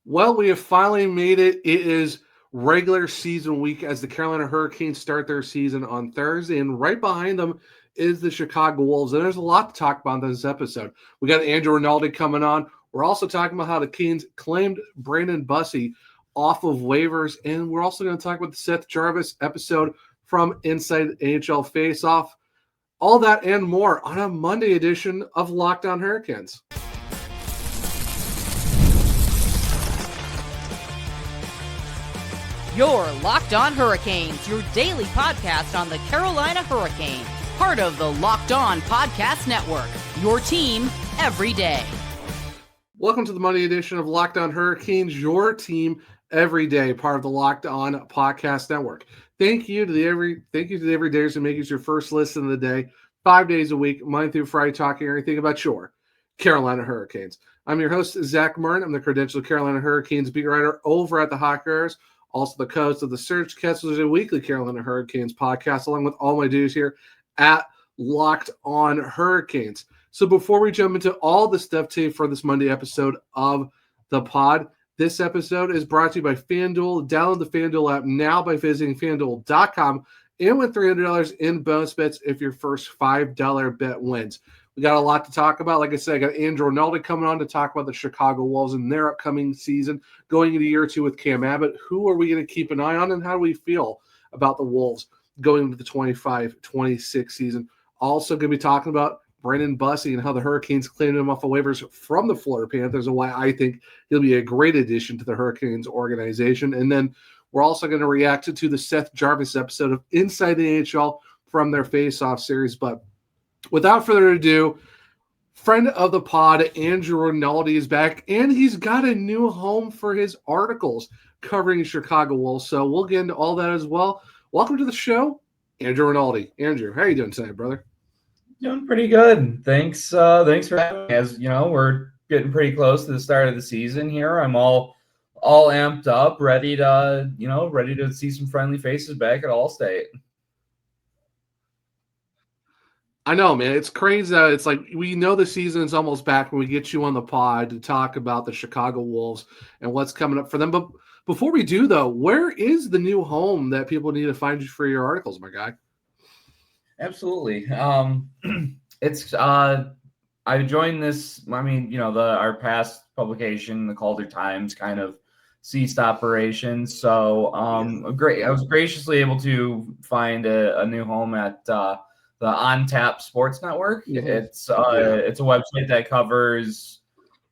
Well, we have finally made it. It is regular season week as the Carolina Hurricanes start their season on Thursday, and right behind them is the Chicago Wolves. And there's a lot to talk about in this episode. We got Andrew Rinaldi coming on. We're also talking about how the Canes claimed Brandon Bussi off of waivers, and we're also going to talk about the Seth Jarvis episode from Inside NHL Faceoff. All that and more on a Monday edition of Locked On Hurricanes. You're Locked On Hurricanes, your daily podcast on the Carolina Hurricanes. Part of the Locked On Podcast Network, your team every day. Welcome to the Monday edition of Locked On Hurricanes, your team every day, part of the Locked On Podcast Network. Thank you to the everydayers who make it your first listen of the day, 5 days a week, Monday through Friday, talking everything about your Carolina Hurricanes. I'm your host, Zach Martin. I'm the credentialed Carolina Hurricanes beat writer over at the Hockey Writers, also the co-host of the Surge Cast, which is a weekly Carolina Hurricanes podcast, along with all my dudes here at Locked On Hurricanes. So before we jump into all the stuff today for this Monday episode of the pod, this episode is brought to you by FanDuel. Download the FanDuel app now by visiting FanDuel.com and win $300 in bonus bets if your first $5 bet wins. We got a lot to talk about. Like I said, I got Andrew Rinaldi coming on to talk about the Chicago Wolves and their upcoming season, going into year two with Cam Abbott. Who are we going to keep an eye on, and how do we feel about the Wolves going into the 25-26 season? Also going to be talking about Brandon Bussi and how the Hurricanes claimed him off of waivers from the Florida Panthers and why I think he'll be a great addition to the Hurricanes organization. And then we're also going to react to the Seth Jarvis episode of Inside the NHL from their Faceoff series. But without further ado, friend of the pod, Andrew Rinaldi, is back, and he's got a new home for his articles covering Chicago Wolves. So we'll get into all that as well. Welcome to the show, Andrew Rinaldi. Andrew, how are you doing tonight, brother? Doing pretty good. Thanks for having me. As you know, we're getting pretty close to the start of the season here. I'm all amped up, ready to see some friendly faces back at Allstate. I know, man. It's crazy that it's like we know the season is almost back when we get you on the pod to talk about the Chicago Wolves and what's coming up for them. But before we do, though, where is the new home that people need to find you for your articles, my guy? Absolutely. It's I joined this. I mean, our past publication, the Calder Times, kind of ceased operations. So great. I was graciously able to find a new home at the On Tap Sports Network. Mm-hmm. It's a website that covers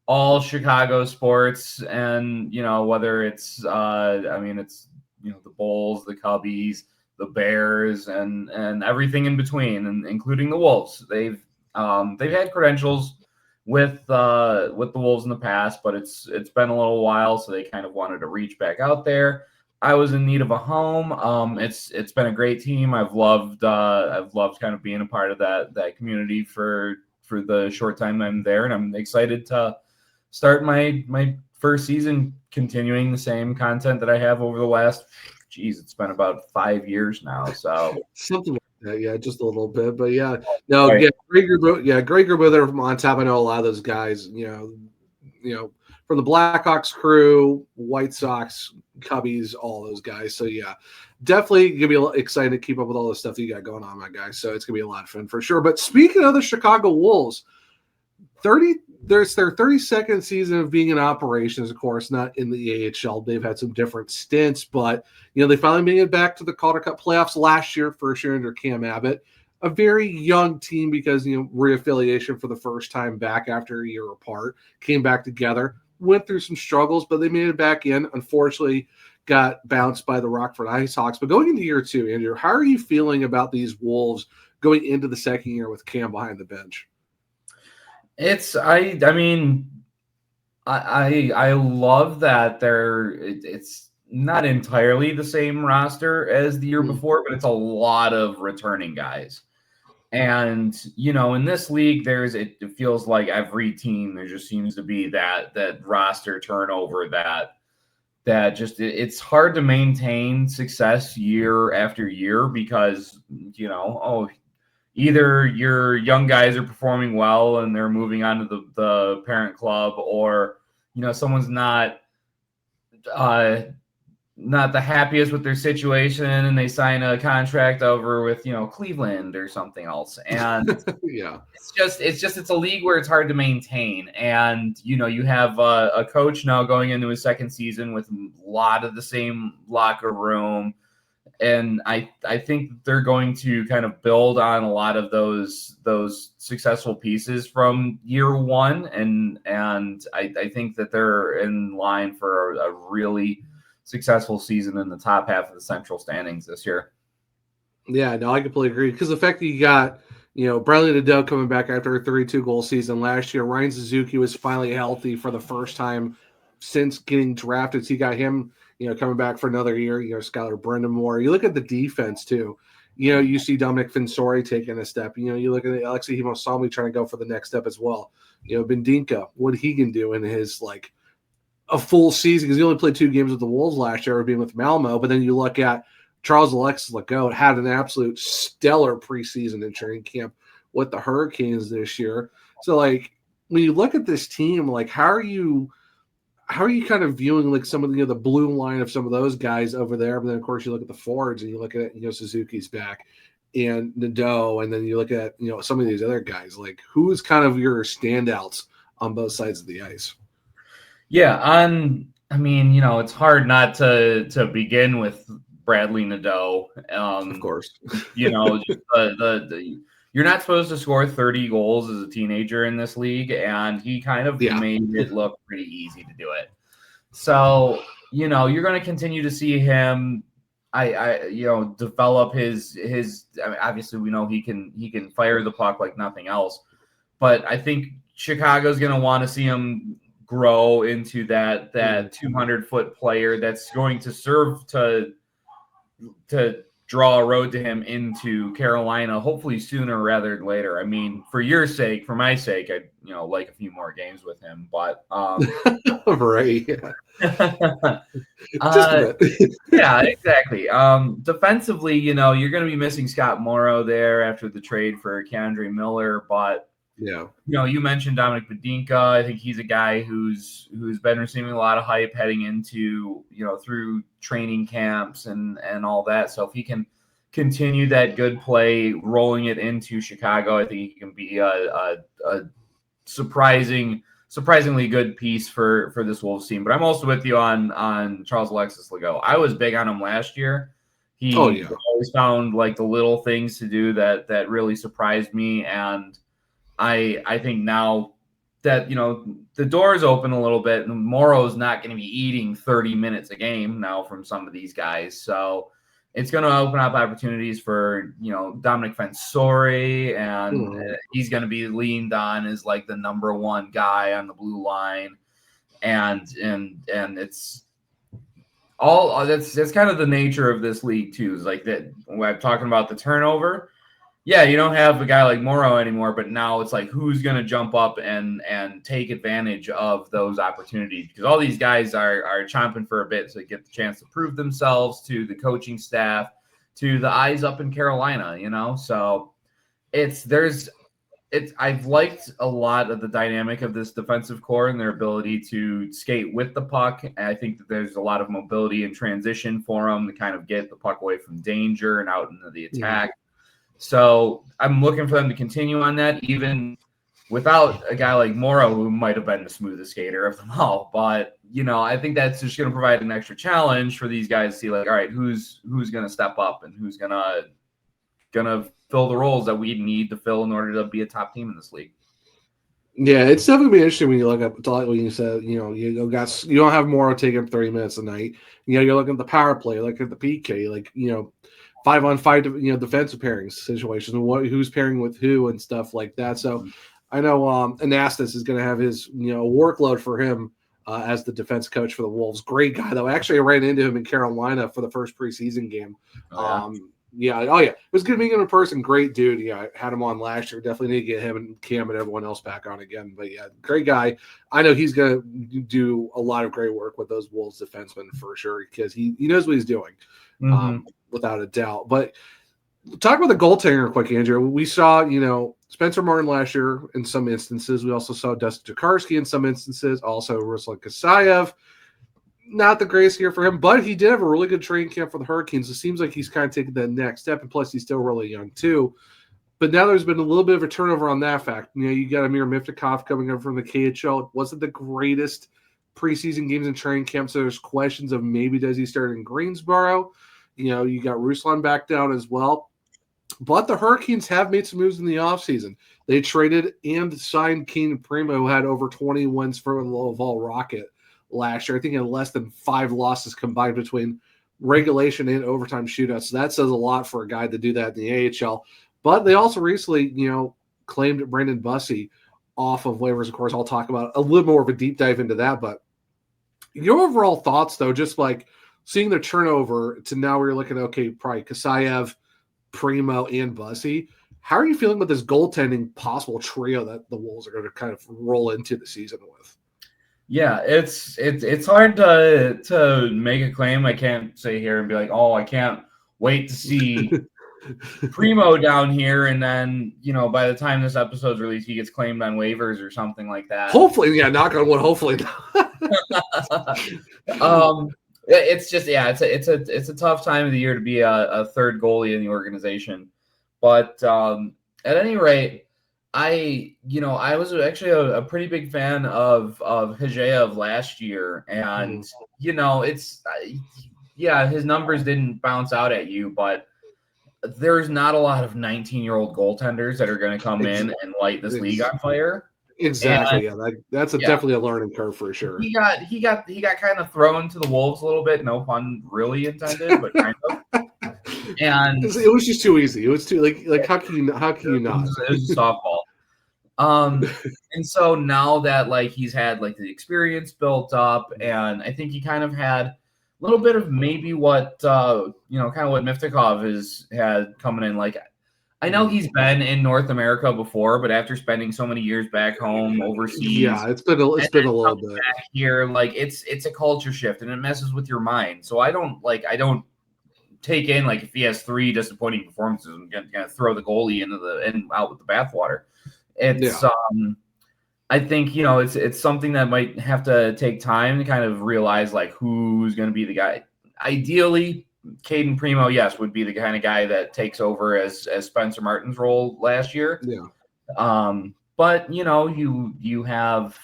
all Chicago sports, and whether it's it's the Bulls, the Cubbies, the Bears, and everything in between, and including the Wolves. They've had credentials with the Wolves in the past, but it's been a little while, so they kind of wanted to reach back out there. I was in need of a home. It's been a great team. I've loved kind of being a part of that community for the short time I'm there, and I'm excited to start my first season continuing the same content that I have over the last. It's been about 5 years now. So something like that, yeah, just a little bit, but yeah, no, right. Great group of there from On Top. I know a lot of those guys, from the Blackhawks crew, White Sox, Cubbies, all those guys. So yeah, definitely gonna be excited to keep up with all the stuff that you got going on, my guy. So it's gonna be a lot of fun for sure. But speaking of the Chicago Wolves, there's their 32nd season of being in operations, of course, not in the AHL. They've had some different stints, but they finally made it back to the Calder Cup playoffs last year, first year under Cam Abbott. A very young team because reaffiliation for the first time back after a year apart, came back together, went through some struggles, but they made it back in. Unfortunately, got bounced by the Rockford IceHawks. But going into year two, Andrew, how are you feeling about these Wolves going into the second year with Cam behind the bench? I love that it's not entirely the same roster as the year before, but it's a lot of returning guys. And, in this league, it feels like every team, there just seems to be that roster turnover that just, it's hard to maintain success year after year because, either your young guys are performing well and they're moving on to the parent club, or, someone's not not the happiest with their situation, and they sign a contract over with, Cleveland or something else. And Yeah. it's a league where it's hard to maintain. And, you have a coach now going into his second season with a lot of the same locker room. And I think they're going to kind of build on a lot of those successful pieces from year one. And I think that they're in line for a really successful season in the top half of the Central standings this year. Yeah, no, I completely agree. Because the fact that you got, Bradley Nadeau coming back after a 32-goal season last year. Ryan Suzuki was finally healthy for the first time since getting drafted. So you got him, coming back for another year. Skylar Brendan Moore. You look at the defense too. You see Dominic Finsori taking a step. You look at Alexei Himosami trying to go for the next step as well. Bendinka, what he can do in his a full season, because he only played 2 games with the Wolves last year, being with Malmo. But then you look at Charles Alexis Legault, had an absolute stellar preseason in training camp with the Hurricanes this year. So, when you look at this team, how are you kind of viewing some of the blue line of some of those guys over there? But then, of course, you look at the forwards and you look at Suzuki's back and Nadeau, and then you look at some of these other guys. Who's kind of your standouts on both sides of the ice? Yeah, it's hard not to begin with Bradley Nadeau. Of course. You're not supposed to score 30 goals as a teenager in this league, and he kind of made it look pretty easy to do it. So, you're going to continue to see him develop his obviously we know he can fire the puck like nothing else. But I think Chicago's going to want to see him grow into that 200-foot player that's going to serve to draw a road to him into Carolina, hopefully sooner rather than later. For your sake, for my sake, I'd like a few more games with him. But right, yeah, exactly. Defensively, you're going to be missing Scott Morrow there after the trade for K'Andre Miller, but yeah, you mentioned Dominic Bendinka. I think he's a guy who's been receiving a lot of hype heading into through training camps and all that. So if he can continue that good play, rolling it into Chicago, I think he can be a surprisingly good piece for this Wolves team. But I'm also with you on Charles Alexis Legault. I was big on him last year. He always found the little things to do that really surprised me, and I think now that the door is open a little bit, and Morrow's not going to be eating 30 minutes a game now from some of these guys, so it's going to open up opportunities for Dominic Finsori, and he's going to be leaned on as the number one guy on the blue line, and it's all that's kind of the nature of this league too. Is that when I'm talking about the turnover. Yeah, you don't have a guy like Morrow anymore, but now it's who's going to jump up and take advantage of those opportunities, because all these guys are chomping for a bit to get the chance to prove themselves to the coaching staff, to the eyes up in Carolina, So I've liked a lot of the dynamic of this defensive core and their ability to skate with the puck. And I think that there's a lot of mobility and transition for them to kind of get the puck away from danger and out into the attack. So I'm looking for them to continue on that, even without a guy like Morrow, who might have been the smoothest skater of them all. But, I think that's just going to provide an extra challenge for these guys to see, all right, who's going to step up and who's going to fill the roles that we need to fill in order to be a top team in this league. Yeah, it's definitely be interesting when you look at when you said, you don't have Morrow taking 30 minutes a night. You're looking at the power play, look at the PK, 5-on-5, defensive pairing situations, and who's pairing with who and stuff like that. So I know Anastas is going to have his workload for him as the defense coach for the Wolves. Great guy though. Actually, I ran into him in Carolina for the first preseason game. It was good meeting him in person. Great dude. Yeah, I had him on last year. Definitely need to get him and Cam and everyone else back on again. But yeah, great guy. I know he's going to do a lot of great work with those Wolves defensemen for sure, because he knows what he's doing. Without a doubt. But talk about the goaltender quick, Andrew. We saw, Spencer Martin last year in some instances. We also saw Dustin Tokarski in some instances. Also Ruslan Kasayev. not the greatest year for him, but he did have a really good training camp for the Hurricanes. It seems like he's kind of taking that next step, and plus he's still really young too. But now there's been a little bit of a turnover on that fact. You got Amir Miftakov coming over from the KHL. It wasn't the greatest preseason games and training camp, so there's questions of maybe does he start in Greensboro? You got Ruslan back down as well. But the Hurricanes have made some moves in the offseason. They traded and signed Kane Primo, who had over 20 wins for the Laval Rocket last year. I think he had less than 5 losses combined between regulation and overtime shootouts. So that says a lot for a guy to do that in the AHL. But they also recently, claimed Brandon Bussi off of waivers. Of course, I'll talk about a little more of a deep dive into that. But your overall thoughts, though, just like seeing the turnover to now we're looking at, okay, probably Kasayev, Primo, and Bussi. How are you feeling with this goaltending possible trio that the Wolves are going to kind of roll into the season with? Yeah, it's hard to make a claim. I can't sit here and be like, oh, I can't wait to see Primo down here, and then by the time this episode's released, he gets claimed on waivers or something like that. Hopefully, yeah, knock on wood. Hopefully, it's just it's a tough time of the year to be a third goalie in the organization, but at any rate, I was actually a pretty big fan of Hijev last year, and his numbers didn't bounce out at you, but there's not a lot of 19-year-old goaltenders that are going to come in and light this league on fire. Exactly. And, that's definitely a learning curve for sure. He got kind of thrown to the wolves a little bit. No pun really intended, but kind of. And it was just too easy. It was too like how can you not? It was a softball. And so now that he's had the experience built up, and I think he kind of had a little bit of maybe what kind of what Miftakov has had coming in. I know he's been in North America before, but after spending so many years back home overseas, it's been a little bit back here. It's a culture shift, and it messes with your mind. So I don't take in if he has 3 disappointing performances and gonna throw the goalie out with the bathwater. It's I think it's something that might have to take time to kind of realize who's going to be the guy. Ideally, Caden Primo, yes, would be the kind of guy that takes over as Spencer Martin's role last year. Yeah. But you have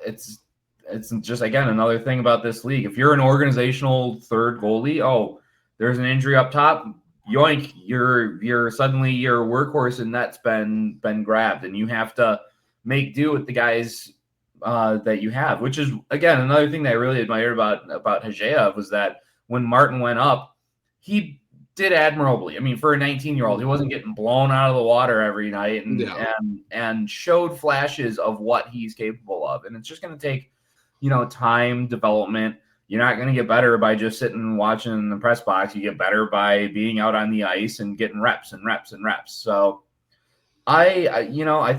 it's just again another thing about this league. If you're an organizational third goalie, there's an injury up top. Yoink! You're suddenly your workhorse, and that's been grabbed, and you have to make do with the guys that you have. Which is again another thing that I really admired about Hijev was that when Martin went up, he did admirably. I mean, for a 19-year-old, he wasn't getting blown out of the water every night, and showed flashes of what he's capable of. And it's just going to take time, development. You're not going to get better by just sitting and watching in the press box. You get better by being out on the ice and getting reps and reps and reps. So I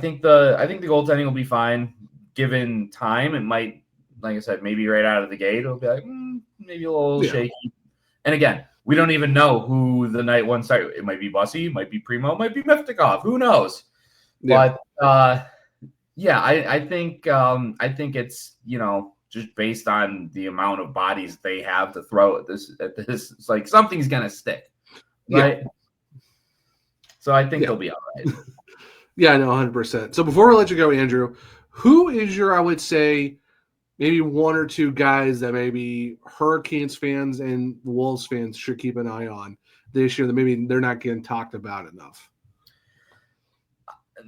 think the goaltending will be fine given time. It might, like I said, maybe right out of the gate, it'll be maybe a little shaky. And again, we don't even know who the night one start. It might be Bussi, might be Primo, might be Miftakov. Who knows? Yeah. But I think it's just based on the amount of bodies they have to throw at this, it's something's gonna stick, right? Yeah. So I think they'll be all right. Yeah, I know, 100%. So before we let you go, Andrew, who is your, I would say, maybe 1 or 2 guys that maybe Hurricanes fans and Wolves fans should keep an eye on this year that maybe they're not getting talked about enough?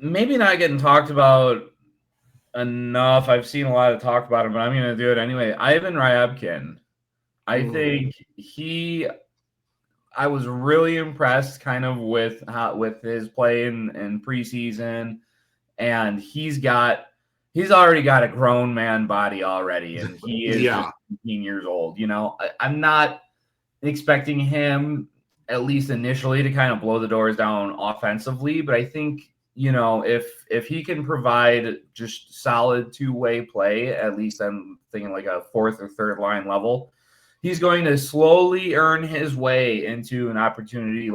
Maybe not getting talked about enough. I've seen a lot of talk about him, but I'm going to do it anyway. Ivan Ryabkin. I think I was really impressed kind of with his play in preseason, and he's already got a grown man body already, and he is just 15 years old. I'm not expecting him, at least initially, to kind of blow the doors down offensively, but I think if he can provide just solid 2-way play, at least I'm thinking a 4th or 3rd line level, he's going to slowly earn his way into an opportunity.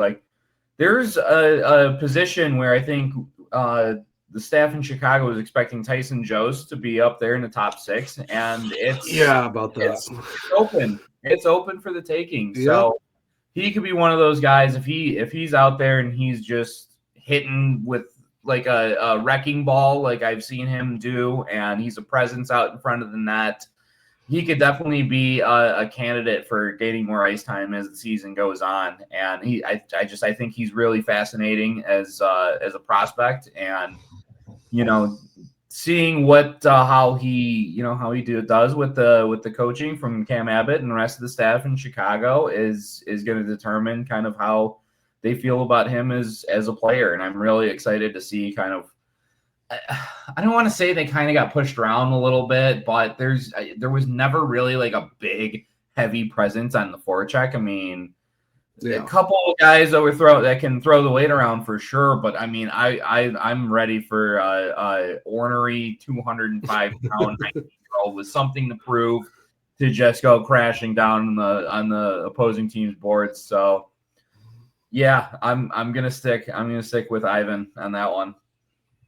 There's a position where I think the the staff in Chicago was expecting Tyson Jost to be up there in the top 6, and it's open. It's open for the taking. Yep. So he could be one of those guys if he's out there and he's just hitting with like a wrecking ball, like I've seen him do, and he's a presence out in front of the net. He could definitely be a candidate for gaining more ice time as the season goes on. And I think he's really fascinating as a prospect, and seeing how he does with the coaching from Cam Abbott and the rest of the staff in Chicago is going to determine kind of how they feel about him as a player. And I'm really excited to see kind of, I don't want to say they kind of got pushed around a little bit, but there was never really like a big heavy presence on the forecheck. I mean, a couple of guys that can throw the weight around for sure, but I mean, I'm ready for ornery 205-pound 19-year-old with something to prove to just go crashing down on the opposing team's boards. So yeah, I'm gonna stick with Ivan on that one.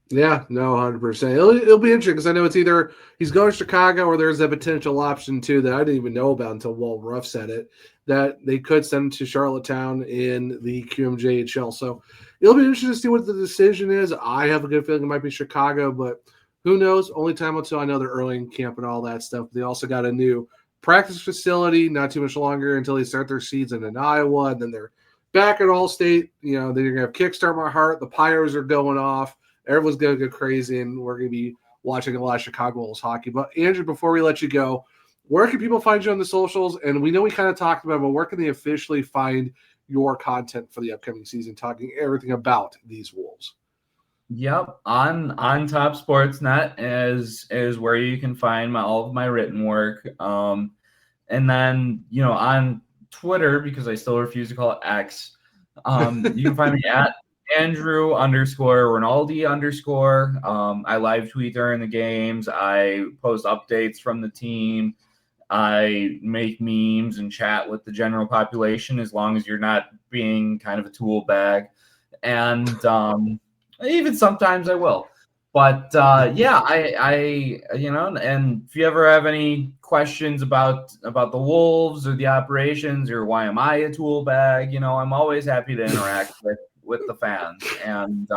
Yeah, no, 100%. It'll be interesting because I know it's either he's going to Chicago or there's a potential option too that I didn't even know about until Walt Ruff said it, that they could send him to Charlottetown in the QMJHL. So it'll be interesting to see what the decision is. I have a good feeling it might be Chicago, but who knows? Only time until I know they're early in camp and all that stuff. They also got a new practice facility, not too much longer until they start their season in Iowa, and then they're back at All-State. They're going to have Kickstart My Heart. The Pyros are going off. Everyone's going to go crazy, and we're going to be watching a lot of Chicago Bulls hockey. But, Andrew, before we let you go, where can people find you on the socials? And we know we kind of talked about it, but where can they officially find your content for the upcoming season, talking everything about these Wolves? Yep, on Top Sportsnet is where you can find all of my written work. And then, on Twitter, because I still refuse to call it X, you can find me at Andrew_Rinaldi_. I live tweet during the games. I post updates from the team. I make memes and chat with the general population as long as you're not being kind of a tool bag. And even sometimes I will. But yeah, I and if you ever have any questions about the Wolves or the operations or why am I a tool bag, I'm always happy to interact with the fans. And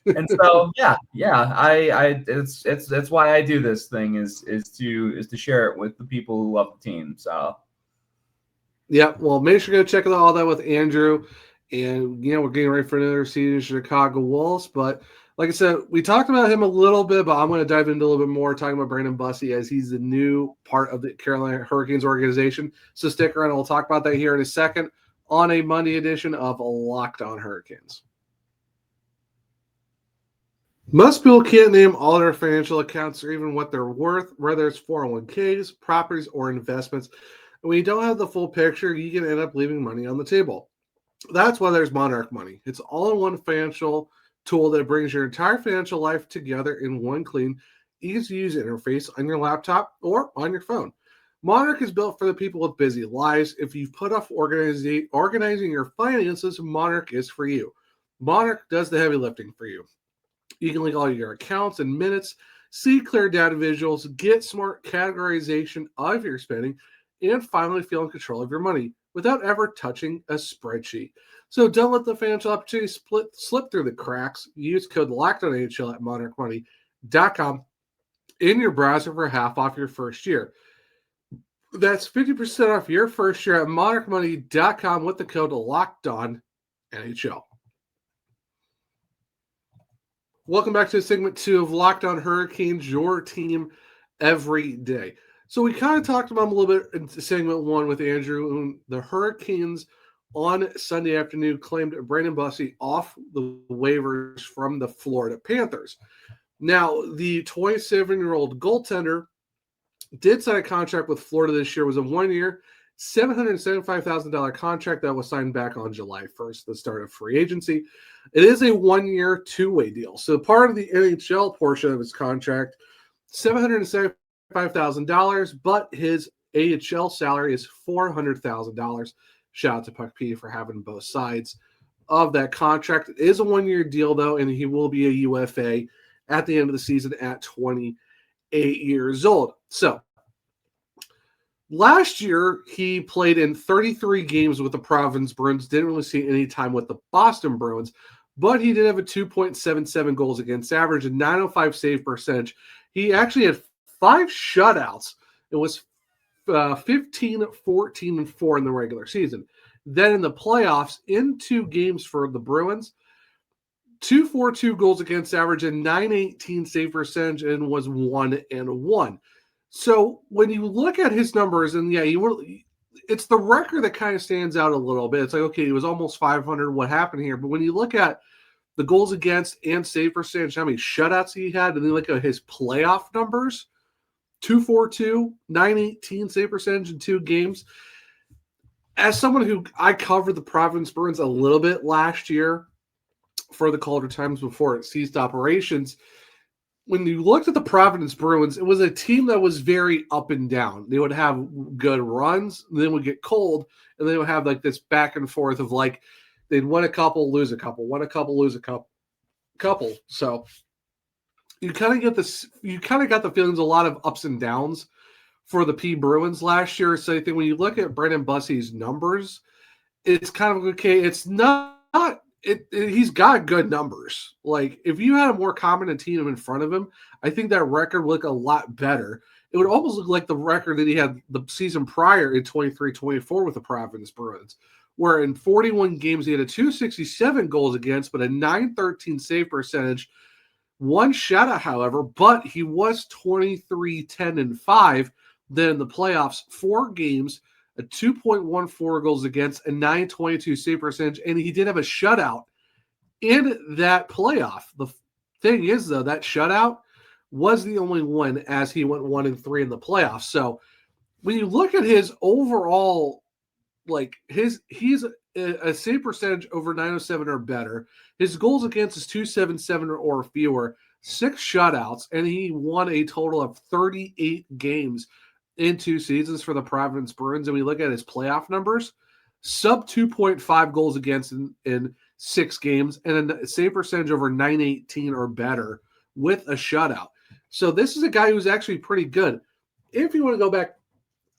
and so it's why I do this thing is to share it with the people who love the team. So yeah, well, make sure to go check out all that with Andrew. And we're getting ready for another season, Chicago Wolves. But like I said, we talked about him a little bit, but I'm going to dive into a little bit more, talking about Brandon Bussi as he's the new part of the Carolina Hurricanes organization. So stick around, and we'll talk about that here in a second on a Monday edition of Locked On Hurricanes. Most people can't name all their financial accounts or even what they're worth, whether it's 401ks, properties, or investments. And when you don't have the full picture, you can end up leaving money on the table. That's why there's Monarch Money. It's all-in-one financial tool that brings your entire financial life together in one clean, easy-to-use interface on your laptop or on your phone. Monarch is built for the people with busy lives. If you've put off organizing your finances, Monarch is for you. Monarch does the heavy lifting for you. You can link all your accounts in minutes, see clear data visuals, get smart categorization of your spending, and finally feel in control of your money without ever touching a spreadsheet. So don't let the financial opportunity slip through the cracks. Use code LOCKEDONHL at monarchmoney.com in your browser for half off your first year. That's 50% off your first year at monarchmoney.com with the code LOCKEDONNHL. Welcome back to segment 2 of Locked On Hurricanes, your team every day. So we kind of talked about them a little bit in segment 1 with Andrew. The Hurricanes on Sunday afternoon claimed Brandon Bussi off the waivers from the Florida Panthers. Now, the 27-year-old goaltender did sign a contract with Florida this year. It was a 1-year, $775,000 contract that was signed back on July 1st, the start of free agency. It is a 1-year, 2-way deal. So part of the NHL portion of his contract, $775,000, but his AHL salary is $400,000. Shout out to Puck P for having both sides of that contract. It is a 1-year deal, though, and he will be a UFA at the end of the season at 28 years old. So last year, he played in 33 games with the Providence Bruins. Didn't really see any time with the Boston Bruins, but he did have a 2.77 goals against average and 905 save percentage. He actually had 5 shutouts. It was 15, 14, and 4 in the regular season. Then in the playoffs, in 2 games for the Bruins, 242 goals against average and 918 save percentage, and was 1-1. So when you look at his numbers, and yeah, it's the record that kind of stands out a little bit. It's like, okay, he was almost 500. What happened here? But when you look at the goals against and save percentage, how many shutouts he had, and then look at his playoff numbers, 242, 918 save percentage in 2 games. As someone who I covered the Providence Bruins a little bit last year for the Calder Times before it ceased operations, when you looked at the Providence Bruins, it was a team that was very up and down. They would have good runs, then would get cold, and they would have like this back and forth of like they'd win a couple, lose a couple, win a couple, lose a couple. So you kind of get this. You kind of got the feelings a lot of ups and downs for the P Bruins last year. So I think when you look at Brandon Bussi's numbers, it's kind of okay. It's not. He's got good numbers. Like if you had a more competent team in front of him, I think that record would look a lot better. It would almost look like the record that he had the season prior in 23-24 with the Providence Bruins, where in 41 games he had a 267 goals against, but a 913 save percentage. 1 shutout, however, but he was 23-10-5. Then in the playoffs, 4 games, a 2.14 goals against, a 922 save percentage, and he did have a shutout in that playoff. The thing is, though, that shutout was the only one as he went 1-3 in the playoffs. So when you look at his overall, like he's a save percentage over 907 or better. His goals against is 277 or fewer, 6 shutouts, and he won a total of 38 games in 2 seasons for the Providence Bruins. And we look at his playoff numbers, sub 2.5 goals against in 6 games, and a save percentage over 918 or better with a shutout. So this is a guy who's actually pretty good. If you want to go back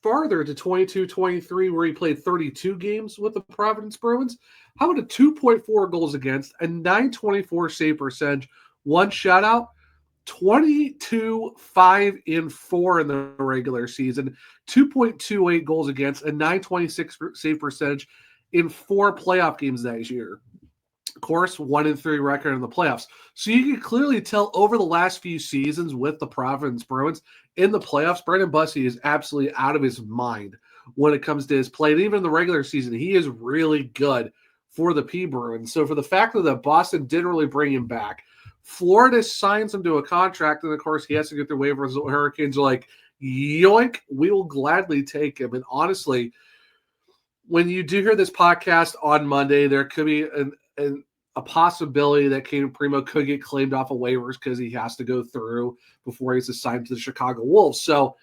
farther to 22-23, where he played 32 games with the Providence Bruins, how about a 2.4 goals against, a 924 save percentage, 1 shutout, 22-5-4 in the regular season, 2.28 goals against, a 926 save percentage in 4 playoff games that year. Of course, 1-3 record in the playoffs. So you can clearly tell over the last few seasons with the Providence Bruins in the playoffs, Brandon Bussi is absolutely out of his mind when it comes to his play. And even in the regular season, he is really good for the P Bruins. So for the fact that Boston didn't really bring him back, Florida signs him to a contract, and of course he has to get their waivers. The Hurricanes are like, yoink, we will gladly take him. And honestly, when you do hear this podcast on Monday, there could be a possibility that Cam Primo could get claimed off of waivers because he has to go through before he's assigned to the Chicago Wolves. So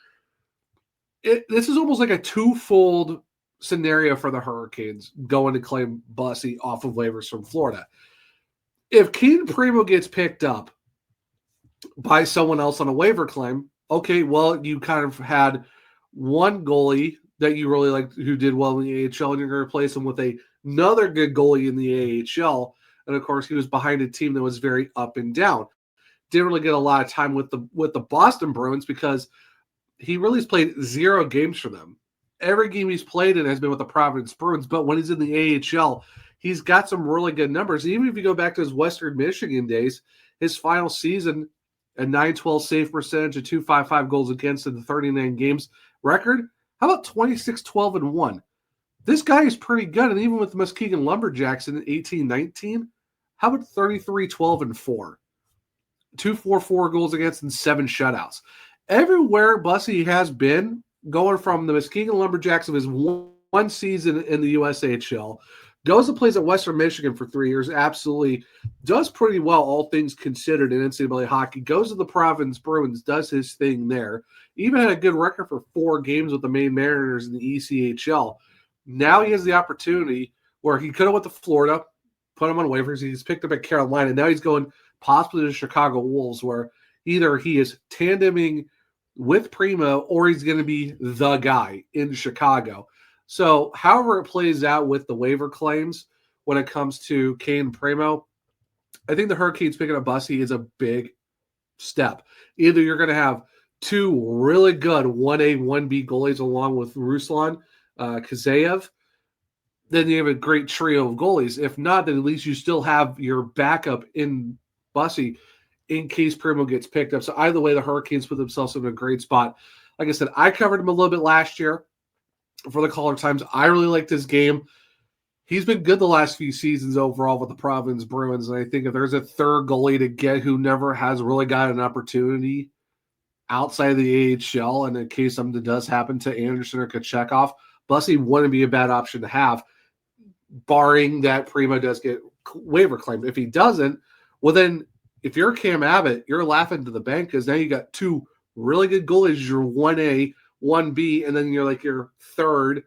this is almost like a twofold scenario for the Hurricanes going to claim Bussi off of waivers from Florida. If Cam Primo gets picked up by someone else on a waiver claim, okay, well, you kind of had one goalie that you really liked who did well in the AHL, and you're going to replace him with another good goalie in the AHL. And of course, he was behind a team that was very up and down. Didn't really get a lot of time with the Boston Bruins because he really has played 0 games for them. Every game he's played in has been with the Providence Bruins, but when he's in the AHL, he's got some really good numbers. Even if you go back to his Western Michigan days, his final season, a 912 save percentage, a 255 goals against in the 39 games record. How about 26-12-1? This guy is pretty good. And even with the Muskegon Lumberjacks in 18-19, how about 33-12-4? 244 goals against and 7 shutouts. Everywhere Bussi has been, going from the Muskegon Lumberjacks of his one season in the USHL, goes and plays at Western Michigan for 3 years, absolutely does pretty well, all things considered, in NCAA hockey. Goes to the Providence Bruins, does his thing there. Even had a good record for 4 games with the Maine Mariners in the ECHL. Now he has the opportunity where he could have went to Florida. put him on waivers. He's picked up at Carolina. Now he's going possibly to Chicago Wolves, where either he is tandeming with Primo or he's going to be the guy in Chicago. So however it plays out with the waiver claims when it comes to Kane Primo, I think the Hurricanes picking up Bussi is a big step. Either you're going to have two really good 1A, 1B goalies along with Ruslan Kazayev, then you have a great trio of goalies. If not, then at least you still have your backup in Bussi in case Primo gets picked up. So either way, the Hurricanes put themselves in a great spot. Like I said, I covered him a little bit last year for the Caller Times. I really liked his game. He's been good the last few seasons overall with the Providence Bruins, and I think if there's a third goalie to get who never has really got an opportunity outside of the AHL, and in case something does happen to Anderson or Kochetkov, Bussi wouldn't be a bad option to have, barring that Primo does get waiver claimed. If he doesn't, well then, if you're Cam Abbott, you're laughing to the bank because now you got two really good goalies, your 1A, 1B, and then you're like your third,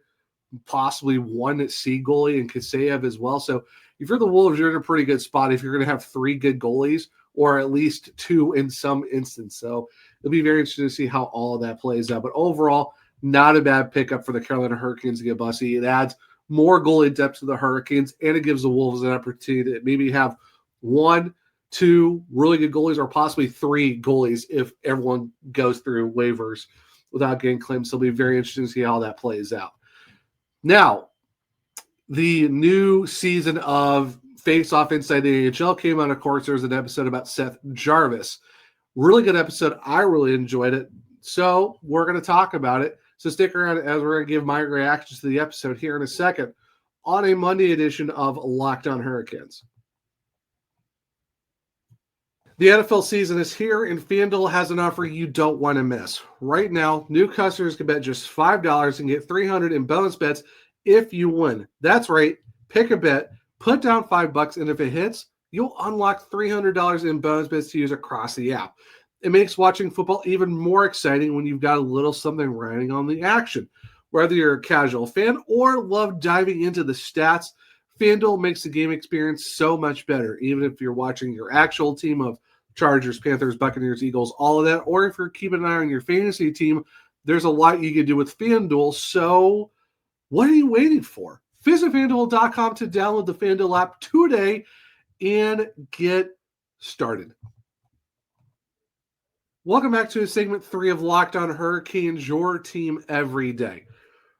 possibly 1C goalie and Kasayev as well. So if you're the Wolves, you're in a pretty good spot if you're going to have three good goalies or at least two in some instance. So it'll be very interesting to see how all of that plays out. But overall, not a bad pickup for the Carolina Hurricanes to get Bussi. It adds more goalie depth to the Hurricanes, and it gives the Wolves an opportunity to maybe have one, two really good goalies or possibly three goalies if everyone goes through waivers without getting claimed. So it'll be very interesting to see how that plays out. Now, the new season of Faceoff Inside the AHL came out. Of course, there was an episode about Seth Jarvis. Really good episode. I really enjoyed it. So we're going to talk about it. So stick around as we're going to give my reactions to the episode here in a second on a Monday edition of Locked On Hurricanes. The NFL season is here, and FanDuel has an offer you don't want to miss. Right now, new customers can bet just $5 and get $300 in bonus bets if you win. That's right. Pick a bet, put down $5, and if it hits, you'll unlock $300 in bonus bets to use across the app. It makes watching football even more exciting when you've got a little something riding on the action. Whether you're a casual fan or love diving into the stats, FanDuel makes the game experience so much better, even if you're watching your actual team of Chargers, Panthers, Buccaneers, Eagles, all of that, or if you're keeping an eye on your fantasy team, there's a lot you can do with FanDuel. So what are you waiting for? Visit FanDuel.com to download the FanDuel app today and get started. Welcome back to segment 3 of Locked On Hurricanes, your team every day.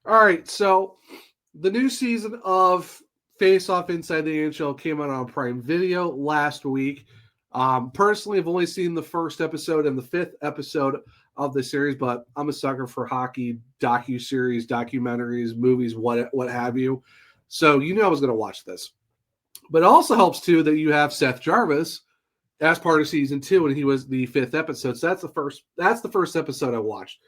All right, so the new season of Face-Off Inside the NHL came out on Prime Video last week. Personally, I've only seen the first episode and the 5th episode of the series, but I'm a sucker for hockey, docuseries, documentaries, movies, what have you. So you knew I was going to watch this. But it also helps, too, that you have Seth Jarvis as part of season 2, and he was the 5th episode. So that's the first episode I watched.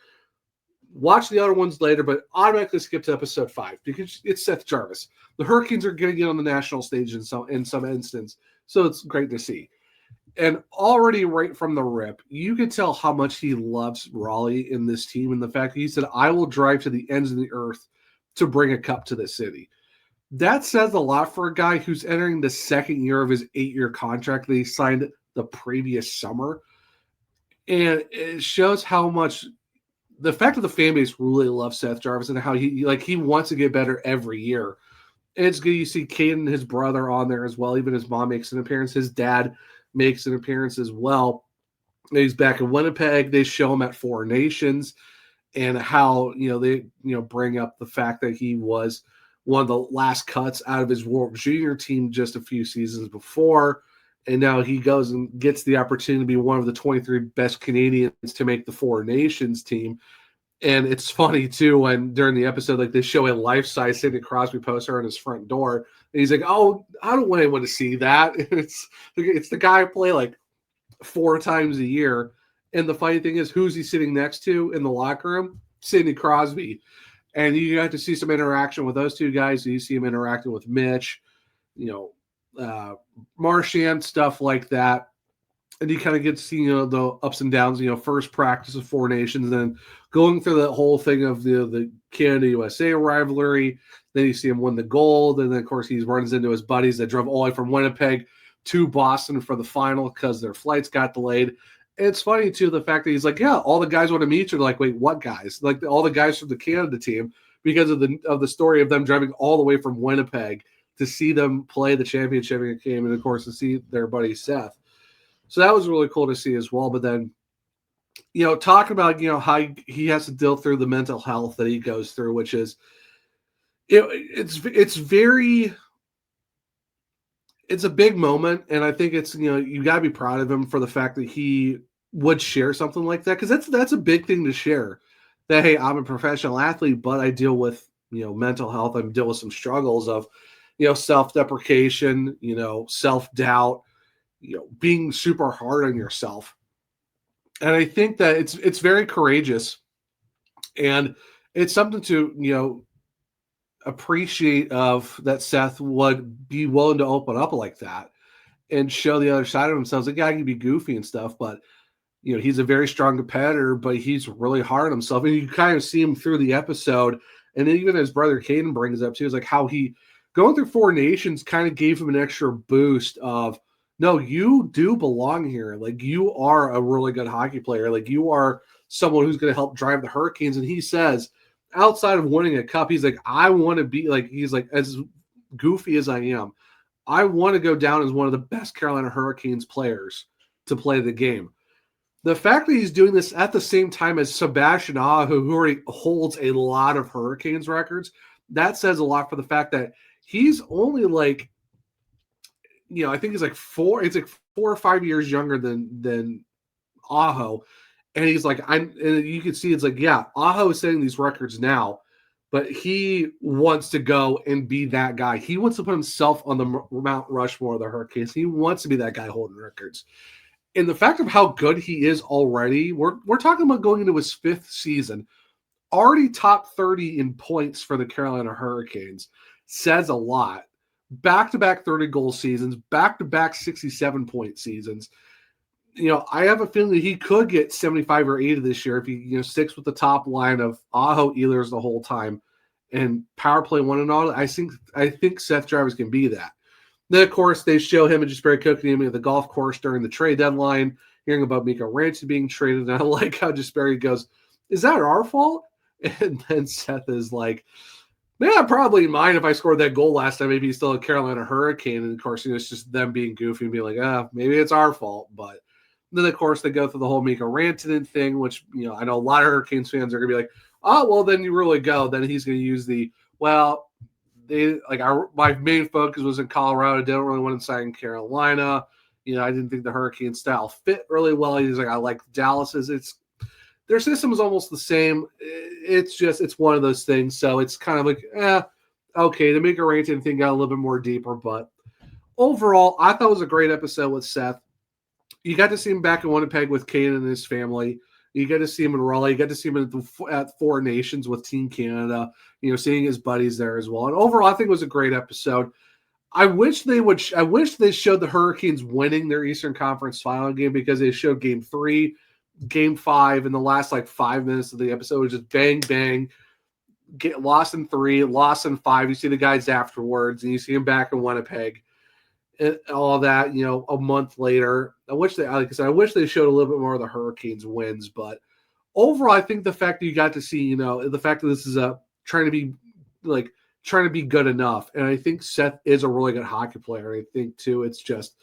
Watch the other ones later, but automatically skip to episode 5 because it's Seth Jarvis. The Hurricanes are going to get on the national stage in some instance, so it's great to see. And already right from the rip, you could tell how much he loves Raleigh in this team, and the fact that he said, I will drive to the ends of the earth to bring a cup to the city. That says a lot for a guy who's entering the second year of his 8-year contract that he signed the previous summer. And it shows how much the fact that the fan base really loves Seth Jarvis and how he wants to get better every year. And it's good you see Caden, his brother, on there as well. Even his mom makes an appearance. His dad makes an appearance as well. He's back in Winnipeg. They show him at Four Nations and how, they bring up the fact that he was one of the last cuts out of his World Junior team just a few seasons before. And now he goes and gets the opportunity to be one of the 23 best Canadians to make the Four Nations team. And it's funny, too, when during the episode, they show a life-size Sidney Crosby poster on his front door. And he's like, oh, I don't want anyone to see that. It's the guy I play 4 times a year. And the funny thing is, who's he sitting next to in the locker room? Sidney Crosby. And you have to see some interaction with those two guys. You see him interacting with Mitch, Marchand, stuff like that. and you kind of get to see, the ups and downs, first practice of Four Nations, then going through the whole thing of the Canada-USA rivalry. Then you see him win the gold, and then, of course, he runs into his buddies that drove all the way from Winnipeg to Boston for the final because their flights got delayed. And it's funny, too, the fact that he's like, yeah, all the guys want to meet you. They're like, wait, what guys? Like, all the guys from the Canada team, because of the story of them driving all the way from Winnipeg to see them play the championship game, and, of course, to see their buddy Seth. So that was really cool to see as well. But then, talking about, how he has to deal through the mental health that he goes through, which is, it's a big moment. And I think it's, you got to be proud of him for the fact that he would share something like that. Because that's a big thing to share. That, hey, I'm a professional athlete, but I deal with, mental health. I deal with some struggles of, self-deprecation, self-doubt, being super hard on yourself. And I think that it's very courageous, and it's something to, appreciate of that Seth would be willing to open up like that and show the other side of himself. Like, yeah, he can be goofy and stuff, but he's a very strong competitor, but he's really hard on himself. And you kind of see him through the episode. And even his brother Caden brings up too, is like how he going through Four Nations kind of gave him an extra boost of, no, you do belong here. Like, you are a really good hockey player. Like, you are someone who's going to help drive the Hurricanes. And he says, outside of winning a cup, he's like, I want to be like, he's like, as goofy as I am, I want to go down as one of the best Carolina Hurricanes players to play the game. The fact that he's doing this at the same time as Sebastian Aho, who already holds a lot of Hurricanes records, that says a lot for the fact that he's only like, I think he's like 4 or 5 years younger than Aho. And he's like, and you can see it's like, yeah, Aho is setting these records now, but he wants to go and be that guy. He wants to put himself on the Mount Rushmore of the Hurricanes. He wants to be that guy holding records. And the fact of how good he is already, we're talking about going into his 5th season, already top 30 in points for the Carolina Hurricanes, says a lot. Back-to-back 30-goal seasons, back-to-back 67-point seasons. I have a feeling that he could get 75 or 80 this year if he, sticks with the top line of Aho Ehlers the whole time and power play one and all. I think Seth Jarvis can be that. Then, of course, they show him and Jesperi Kotkaniemi at the golf course during the trade deadline, hearing about Mikko Rantanen being traded. And I like how Jesperi goes, is that our fault? And then Seth is like, yeah, probably mine if I scored that goal last time. Maybe he's still a Carolina Hurricane. And, of course, it's just them being goofy and being like, maybe it's our fault. But then, of course, they go through the whole Mikko Rantanen thing, which, I know a lot of Hurricanes fans are going to be like, oh, well, then you really go. Then he's going to use my main focus was in Colorado. Didn't really want to sign Carolina. I didn't think the Hurricane style fit really well. He's like, I like Dallas's. Their system is almost the same. It's one of those things. So it's kind of like, okay. The Mikko Rantanen thing got a little bit more deeper, but overall, I thought it was a great episode with Seth. You got to see him back in Winnipeg with Caden and his family. You get to see him in Raleigh. You get to see him at Four Nations with Team Canada, seeing his buddies there as well. And overall, I think it was a great episode. I wish they showed the Hurricanes winning their Eastern Conference final game, because they showed Game 3, Game 5 in the last 5 minutes of the episode. It was just bang, bang, get lost in 3, lost in 5. You see the guys afterwards, and you see him back in Winnipeg. And all that, a month later. I wish they showed a little bit more of the Hurricanes wins, but overall, I think the fact that you got to see, the fact that this is trying to be good enough, and I think Seth is a really good hockey player. I think too, it's just,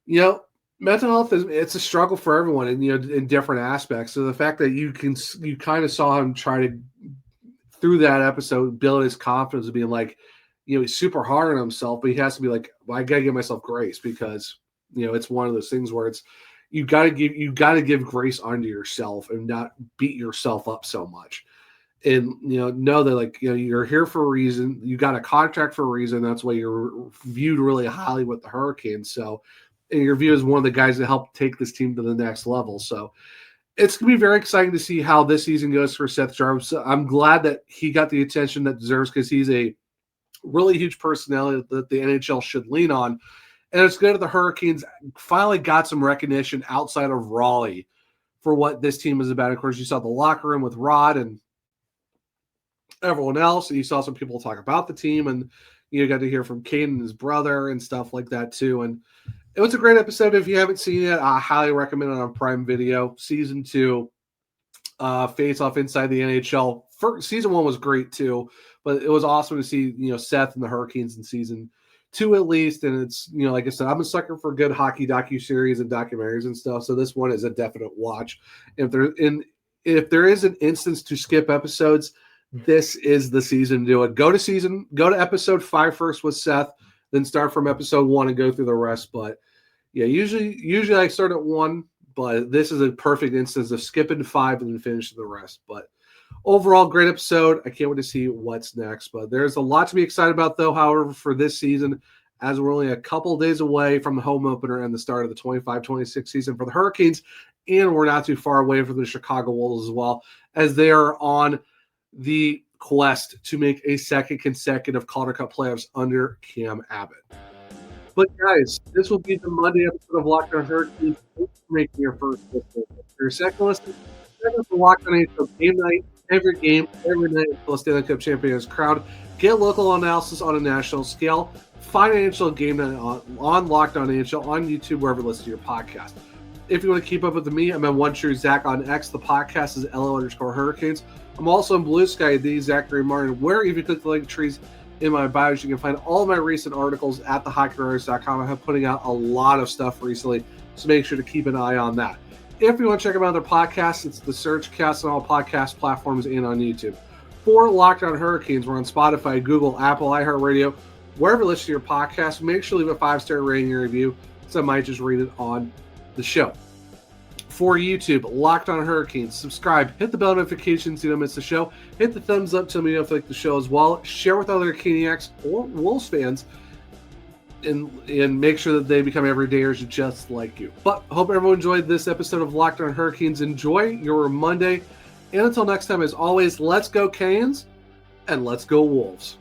mental health it's a struggle for everyone, and in different aspects. So the fact that you kind of saw him try to, through that episode, build his confidence of being like, he's super hard on himself, but he has to be like, well, I gotta give myself grace, because it's one of those things where it's you gotta give grace unto yourself and not beat yourself up so much. And know that you're here for a reason. You got a contract for a reason. That's why you're viewed really highly with the Hurricanes. So, and you're viewed as one of the guys that helped take this team to the next level. So it's gonna be very exciting to see how this season goes for Seth Jarvis. I'm glad that he got the attention that deserves, because he's a really huge personality that the NHL should lean on. And it's good that the Hurricanes finally got some recognition outside of Raleigh for what this team is about. Of course, you saw the locker room with Rod and everyone else, and you saw some people talk about the team, and you got to hear from Kane and his brother and stuff like that too. And it was a great episode. If you haven't seen it, I highly recommend it on Prime Video. Season 2, Faceoff Inside the NHL. Season 1 was great too, but it was awesome to see, Seth and the Hurricanes in season 2 at least. And it's, like I said, I'm a sucker for good hockey docuseries and documentaries and stuff. So this one is a definite watch. If there is an instance to skip episodes, this is the season to do it. Go to episode 5 first with Seth, then start from episode 1 and go through the rest. But yeah, usually I start at 1, but this is a perfect instance of skipping 5 and then finishing the rest. But overall, great episode. I can't wait to see what's next. But there's a lot to be excited about, though, however, for this season, as we're only a couple days away from the home opener and the start of the 25-26 season for the Hurricanes, and we're not too far away from the Chicago Wolves as well, as they are on the quest to make a second consecutive Calder Cup playoffs under Cam Abbott. But guys, this will be the Monday episode of Locked On Hurricanes. Thanks for making your first listen. For your second listen, check out the Locked On NHL game night. Every game, every night until the Stanley Cup champion is crowned. Get local analysis on a national scale. Find NHL game night on Locked On NHL on YouTube, wherever you listen to your podcast. If you want to keep up with me, I'm at One True Zach on X. The podcast is LO_Hurricanes. I'm also on Blue Sky, the Zachary Martin, where if you click the link trees in my bios, you can find all of my recent articles at thehockeyrunners.com. I have putting out a lot of stuff recently, so make sure to keep an eye on that. If you want to check out other podcasts, it's the Searchcast on all podcast platforms and on YouTube. For Locked On Hurricanes, we're on Spotify, Google, Apple, iHeartRadio, wherever you listen to your podcast. Make sure to leave a 5-star rating and review, so I might just read it on the show. For YouTube, Locked On Hurricanes, subscribe, hit the bell notifications so you don't miss the show, hit the thumbs up to let me know if you like the show as well, share with other Caniacs or Wolves fans, and make sure that they become everydayers just like you. But I hope everyone enjoyed this episode of Locked On Hurricanes. Enjoy your Monday, and until next time, as always, let's go Canes, and let's go Wolves.